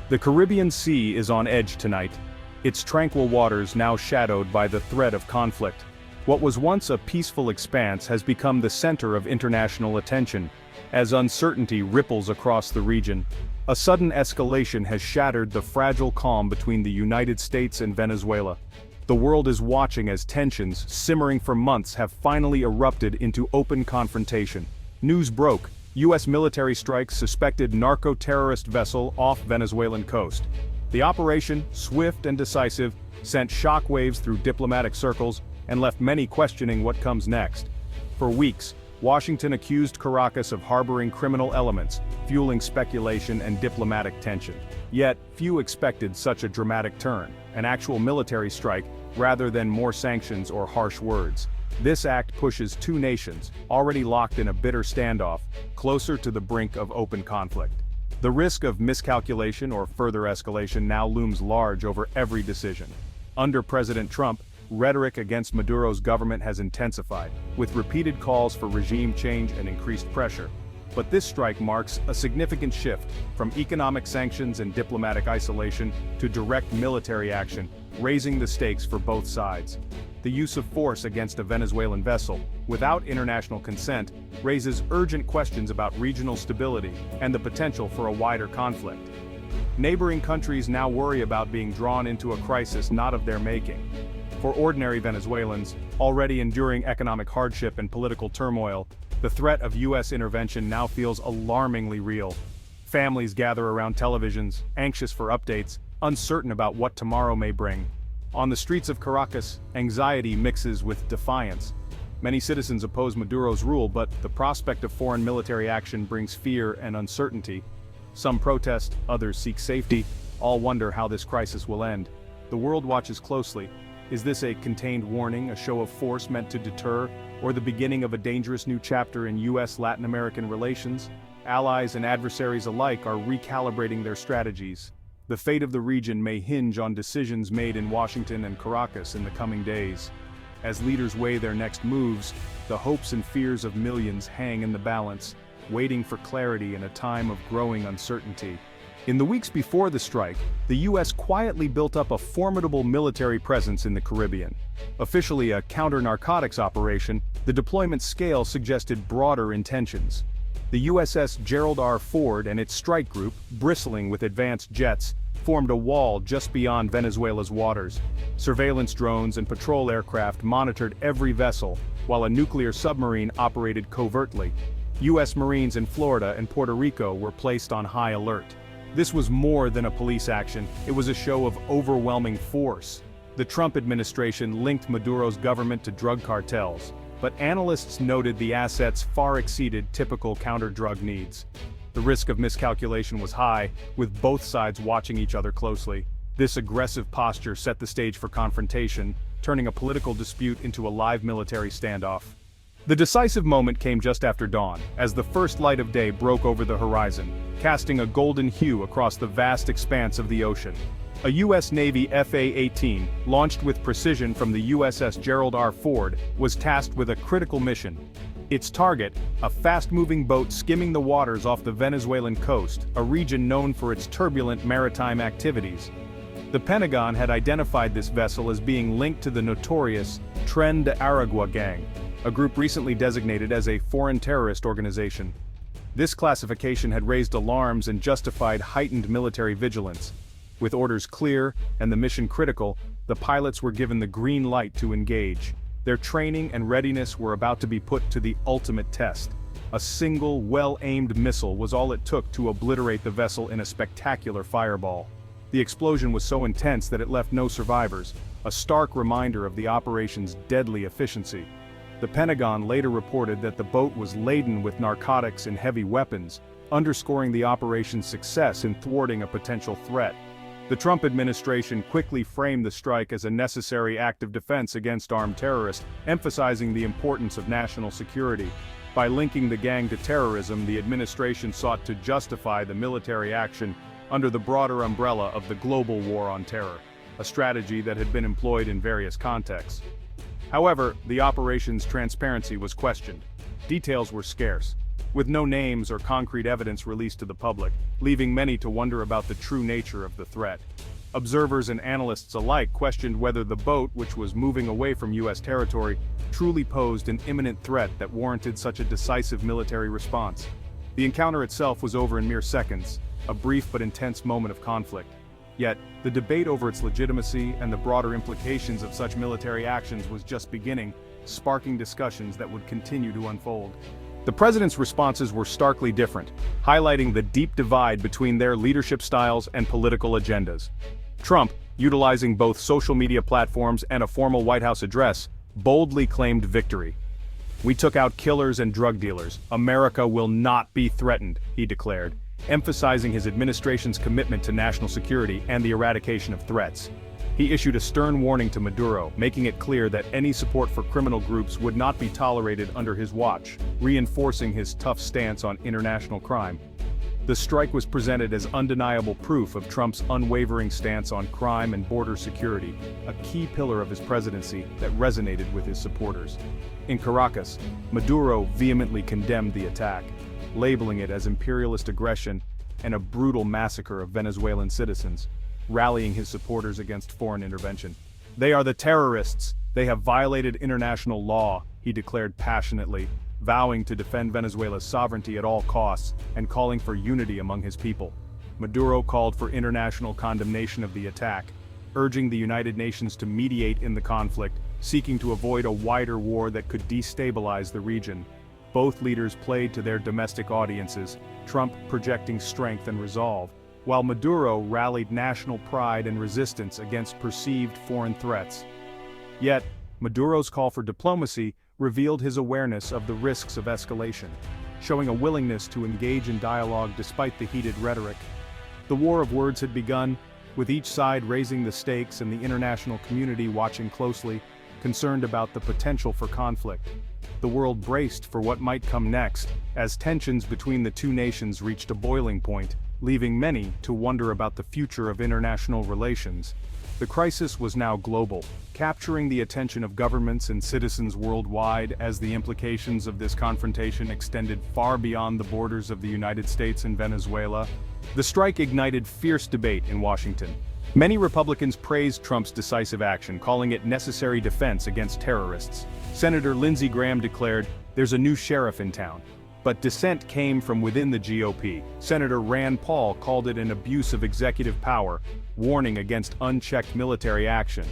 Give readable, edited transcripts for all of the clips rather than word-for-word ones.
The Caribbean Sea is on edge tonight, its tranquil waters now shadowed by the threat of conflict. What was once a peaceful expanse has become the center of international attention, as uncertainty ripples across the region. A sudden escalation has shattered the fragile calm between the United States and Venezuela. The world is watching as tensions, simmering for months, have finally erupted into open confrontation. News broke. U.S. military strikes suspected narco-terrorist vessel off Venezuelan coast. The operation, swift and decisive, sent shockwaves through diplomatic circles and left many questioning what comes next. For weeks, Washington accused Caracas of harboring criminal elements, fueling speculation and diplomatic tension. Yet, few expected such a dramatic turn, an actual military strike, rather than more sanctions or harsh words. This act pushes two nations, already locked in a bitter standoff, closer to the brink of open conflict. The risk of miscalculation or further escalation now looms large over every decision. Under President Trump, rhetoric against Maduro's government has intensified, with repeated calls for regime change and increased pressure. But this strike marks a significant shift from economic sanctions and diplomatic isolation to direct military action, raising the stakes for both sides. The use of force against a Venezuelan vessel, without international consent, raises urgent questions about regional stability and the potential for a wider conflict. Neighboring countries now worry about being drawn into a crisis not of their making. For ordinary Venezuelans, already enduring economic hardship and political turmoil, the threat of U.S. intervention now feels alarmingly real. Families gather around televisions, anxious for updates, uncertain about what tomorrow may bring. On the streets of Caracas, anxiety mixes with defiance. Many citizens oppose Maduro's rule, but the prospect of foreign military action brings fear and uncertainty. Some protest, others seek safety, all wonder how this crisis will end. The world watches closely. Is this a contained warning, a show of force meant to deter, or the beginning of a dangerous new chapter in U.S.-Latin American relations? Allies and adversaries alike are recalibrating their strategies. The fate of the region may hinge on decisions made in Washington and Caracas in the coming days. As leaders weigh their next moves, the hopes and fears of millions hang in the balance, waiting for clarity in a time of growing uncertainty. In the weeks before the strike, the U.S. quietly built up a formidable military presence in the Caribbean. Officially a counter-narcotics operation, the deployment scale suggested broader intentions. The USS Gerald R. Ford and its strike group, bristling with advanced jets, formed a wall just beyond Venezuela's waters. Surveillance drones and patrol aircraft monitored every vessel, while a nuclear submarine operated covertly. U.S. Marines in Florida and Puerto Rico were placed on high alert. This was more than a police action, it was a show of overwhelming force. The Trump administration linked Maduro's government to drug cartels, but analysts noted the assets far exceeded typical counter-drug needs. The risk of miscalculation was high, with both sides watching each other closely. This aggressive posture set the stage for confrontation, turning a political dispute into a live military standoff. The decisive moment came just after dawn, as the first light of day broke over the horizon, casting a golden hue across the vast expanse of the ocean. A U.S. Navy FA-18, launched with precision from the USS Gerald R. Ford, was tasked with a critical mission. Its target, a fast-moving boat skimming the waters off the Venezuelan coast, a region known for its turbulent maritime activities. The Pentagon had identified this vessel as being linked to the notorious Tren de Aragua gang, a group recently designated as a foreign terrorist organization. This classification had raised alarms and justified heightened military vigilance. With orders clear and the mission critical, the pilots were given the green light to engage. Their training and readiness were about to be put to the ultimate test. A single, well-aimed missile was all it took to obliterate the vessel in a spectacular fireball. The explosion was so intense that it left no survivors, a stark reminder of the operation's deadly efficiency. The Pentagon later reported that the boat was laden with narcotics and heavy weapons, underscoring the operation's success in thwarting a potential threat. The Trump administration quickly framed the strike as a necessary act of defense against armed terrorists, emphasizing the importance of national security. By linking the gang to terrorism, the administration sought to justify the military action under the broader umbrella of the global war on terror, a strategy that had been employed in various contexts. However, the operation's transparency was questioned. Details were scarce. with no names or concrete evidence released to the public, leaving many to wonder about the true nature of the threat. Observers and analysts alike questioned whether the boat, which was moving away from U.S. territory, truly posed an imminent threat that warranted such a decisive military response. The encounter itself was over in mere seconds, a brief but intense moment of conflict. Yet, the debate over its legitimacy and the broader implications of such military actions was just beginning, sparking discussions that would continue to unfold. The president's responses were starkly different, highlighting the deep divide between their leadership styles and political agendas. Trump, utilizing both social media platforms and a formal White House address, boldly claimed victory. "We took out killers and drug dealers. America will not be threatened," he declared, emphasizing his administration's commitment to national security and the eradication of threats. He issued a stern warning to Maduro, making it clear that any support for criminal groups would not be tolerated under his watch, reinforcing his tough stance on international crime. The strike was presented as undeniable proof of Trump's unwavering stance on crime and border security, a key pillar of his presidency that resonated with his supporters. In Caracas, Maduro vehemently condemned the attack, labeling it as imperialist aggression and a brutal massacre of Venezuelan citizens, rallying his supporters against foreign intervention. "They are the terrorists. They have violated international law," he declared passionately, vowing to defend Venezuela's sovereignty at all costs and calling for unity among his people. Maduro called for international condemnation of the attack, urging the United Nations to mediate in the conflict, seeking to avoid a wider war that could destabilize the region. Both leaders played to their domestic audiences, Trump projecting strength and resolve, while Maduro rallied national pride and resistance against perceived foreign threats. Yet, Maduro's call for diplomacy revealed his awareness of the risks of escalation, showing a willingness to engage in dialogue despite the heated rhetoric. The war of words had begun, with each side raising the stakes and the international community watching closely, concerned about the potential for conflict. The world braced for what might come next, as tensions between the two nations reached a boiling point, leaving many to wonder about the future of international relations. The crisis was now global, capturing the attention of governments and citizens worldwide as the implications of this confrontation extended far beyond the borders of the United States and Venezuela. The strike ignited fierce debate in Washington. Many Republicans praised Trump's decisive action, calling it necessary defense against terrorists. Senator Lindsey Graham declared, "There's a new sheriff in town." But dissent came from within the GOP. Senator Rand Paul called it an abuse of executive power, warning against unchecked military action.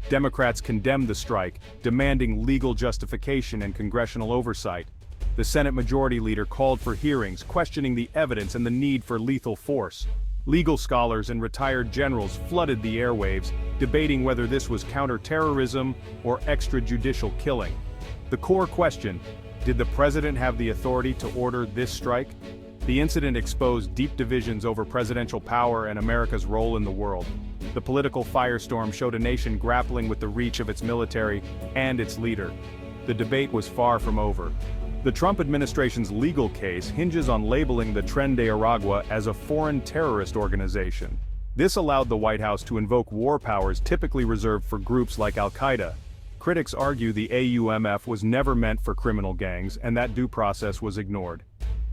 Democrats condemned the strike, demanding legal justification and congressional oversight. The Senate Majority Leader called for hearings, questioning the evidence and the need for lethal force. Legal scholars and retired generals flooded the airwaves, debating whether this was counterterrorism or extrajudicial killing. The core question: did the president have the authority to order this strike? The incident exposed deep divisions over presidential power and America's role in the world. The political firestorm showed a nation grappling with the reach of its military and its leader. The debate was far from over. The Trump administration's legal case hinges on labeling the Tren de Aragua as a foreign terrorist organization. This allowed the White House to invoke war powers typically reserved for groups like Al-Qaeda. Critics argue the AUMF was never meant for criminal gangs and that due process was ignored.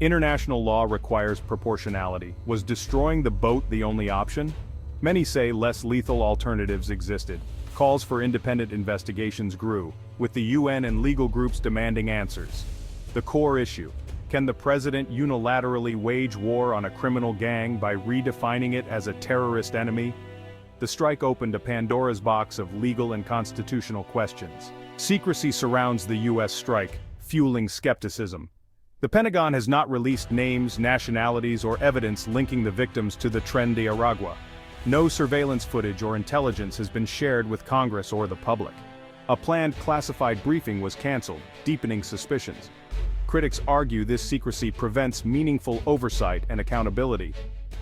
International law requires proportionality. Was destroying the boat the only option? Many say less lethal alternatives existed. Calls for independent investigations grew, with the UN and legal groups demanding answers. The core issue: can the president unilaterally wage war on a criminal gang by redefining it as a terrorist enemy? The strike opened a Pandora's box of legal and constitutional questions. Secrecy surrounds the U.S. strike, fueling skepticism. The Pentagon has not released names, nationalities, or evidence linking the victims to the Tren de Aragua. No surveillance footage or intelligence has been shared with Congress or the public. A planned classified briefing was canceled, deepening suspicions. Critics argue this secrecy prevents meaningful oversight and accountability.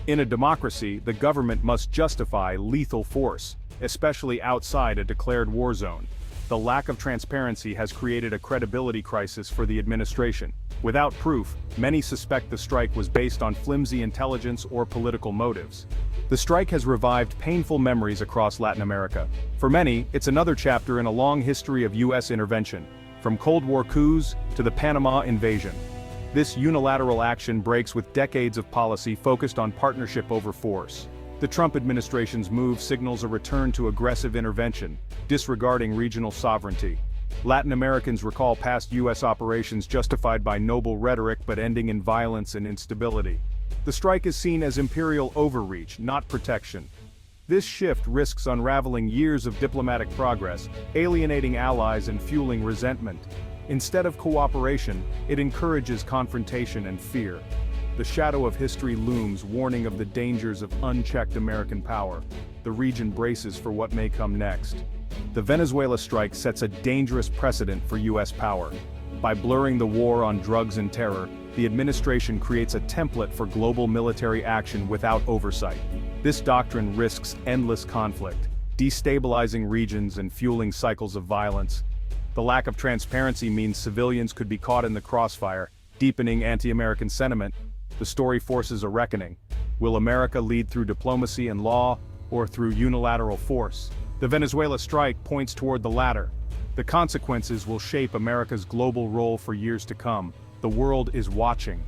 In a democracy, the government must justify lethal force, especially outside a declared war zone. The lack of transparency has created a credibility crisis for the administration. Without proof, many suspect the strike was based on flimsy intelligence or political motives. The strike has revived painful memories across Latin America. For many, it's another chapter in a long history of U.S. intervention, from Cold War coups to the Panama invasion. This unilateral action breaks with decades of policy focused on partnership over force. The Trump administration's move signals a return to aggressive intervention, disregarding regional sovereignty. Latin Americans recall past U.S. operations justified by noble rhetoric but ending in violence and instability. The strike is seen as imperial overreach, not protection. This shift risks unraveling years of diplomatic progress, alienating allies and fueling resentment. Instead of cooperation, it encourages confrontation and fear. The shadow of history looms, warning of the dangers of unchecked American power. The region braces for what may come next. The Venezuela strike sets a dangerous precedent for U.S. power. By blurring the war on drugs and terror, the administration creates a template for global military action without oversight. This doctrine risks endless conflict, destabilizing regions and fueling cycles of violence. The lack of transparency means civilians could be caught in the crossfire, deepening anti-American sentiment. The story forces a reckoning. Will America lead through diplomacy and law, or through unilateral force? The Venezuela strike points toward the latter. The consequences will shape America's global role for years to come. The world is watching.